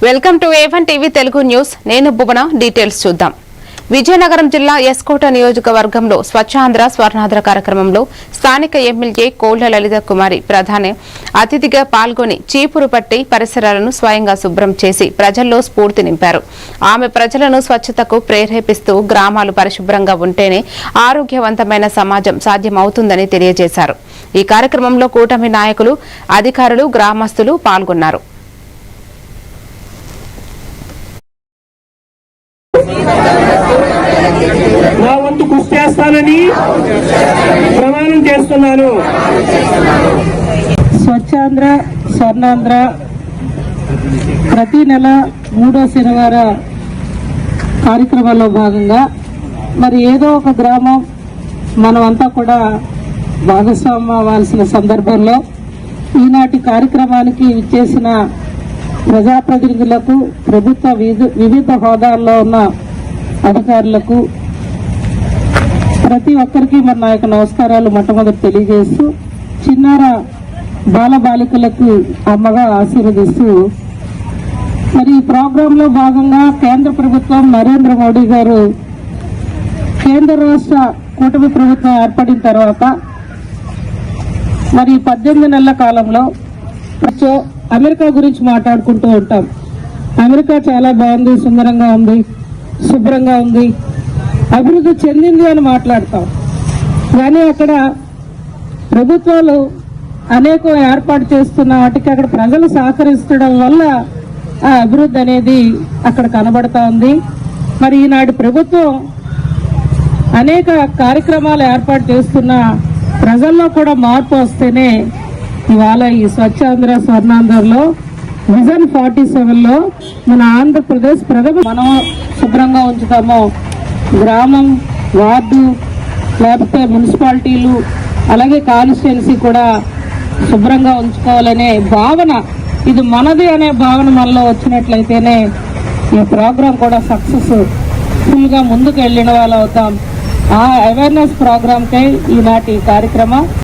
Welcome to A1 TV Telugu news. నేను భువన. Details చూద్దాం. విజయనగరం జిల్లా ఎస్కోట నియోజకవర్గంలో స్వచ్ఛాంధ్ర స్వర్ణాంధ్ర కార్యక్రమంలో స్థానిక ఎమ్మెల్యే కోళ్ల లలిత కుమారి ప్రధాన అతిథిగా పాల్గొని చీపురు పట్టి పరిసరాలను స్వయంగా శుభ్రం చేసి ప్రజల్లో స్ఫూర్తి నింపారు. ఆమె ప్రజలను స్వచ్ఛతకు ప్రేరేపిస్తూ గ్రామాలు పరిశుభ్రంగా ఉంటేనే ఆరోగ్యవంతమైన సమాజం సాధ్యమవుతుందని తెలియజేశారు. ఈ కార్యక్రమంలో కూటమి నాయకులు, అధికారులు, గ్రామస్తులు పాల్గొన్నారు. నా వంతు కృషి చేస్తానని ప్రమాణం చేస్తున్నాను. స్వచ్ఛాంధ్ర స్వర్ణాంధ్ర ప్రతి నెల 3వ శనివారం కార్యక్రమంలో భాగంగా మరి ఏదో ఒక గ్రామం మనమంతా కూడా భాగస్వామ్యం అవ్వాల్సిన సందర్భంలో ఈనాటి కార్యక్రమానికి ఇచ్చేసిన ప్రజాప్రతినిధులకు, ప్రభుత్వ వివిధ హోదాల్లో ఉన్న అధికారులకు ప్రతి ఒక్కరికి మన నా యొక్క నమస్కారాలు మొట్టమొదటి తెలియజేస్తూ, చిన్నార బాలబాలికలకు అమ్మగా ఆశీర్వదిస్తూ మరి ఈ ప్రోగ్రాంలో భాగంగా కేంద్ర ప్రభుత్వం నరేంద్ర మోడీ గారు కేంద్ర రాష్ట్ర కూటమి ప్రభుత్వం ఏర్పడిన తర్వాత మరి 18 నెలల కాలంలో అమెరికా గురించి మాట్లాడుకుంటూ ఉంటాం. అమెరికా చాలా బాగుంది, సుందరంగా ఉంది, శుభ్రంగా ఉంది, అభివృద్ధి చెందింది అని మాట్లాడతాం. కానీ అక్కడ ప్రభుత్వాలు అనేక ఏర్పాటు చేస్తున్న వాటికి అక్కడ ప్రజలు సహకరిస్తడం వల్ల ఆ అభివృద్ధి అనేది అక్కడ కనబడతా ఉంది. మరి ఈనాటి ప్రభుత్వం అనేక కార్యక్రమాలు ఏర్పాటు చేస్తున్న ప్రజల్లో కూడా మార్పు వస్తేనే ఇవాళ ఈ స్వచ్ఛాంధ్ర స్వర్ణాంధ్రలో విజన్ 47లో మన ఆంధ్రప్రదేశ్ మనం శుభ్రంగా ఉంచుతామో గ్రామం, వార్డు, లేకపోతే మున్సిపాలిటీలు, అలాగే కాన్స్టిట్యున్సీ కూడా శుభ్రంగా ఉంచుకోవాలనే భావన, ఇది మనది అనే భావన మనలో వచ్చినట్లయితేనే ఈ ప్రోగ్రాం కూడా సక్సెస్ఫుల్ గా ముందుకు వెళ్ళిన వాళ్ళు అవుతాం. ఆ అవేర్నెస్ ప్రోగ్రాంకై ఈనాటి కార్యక్రమం.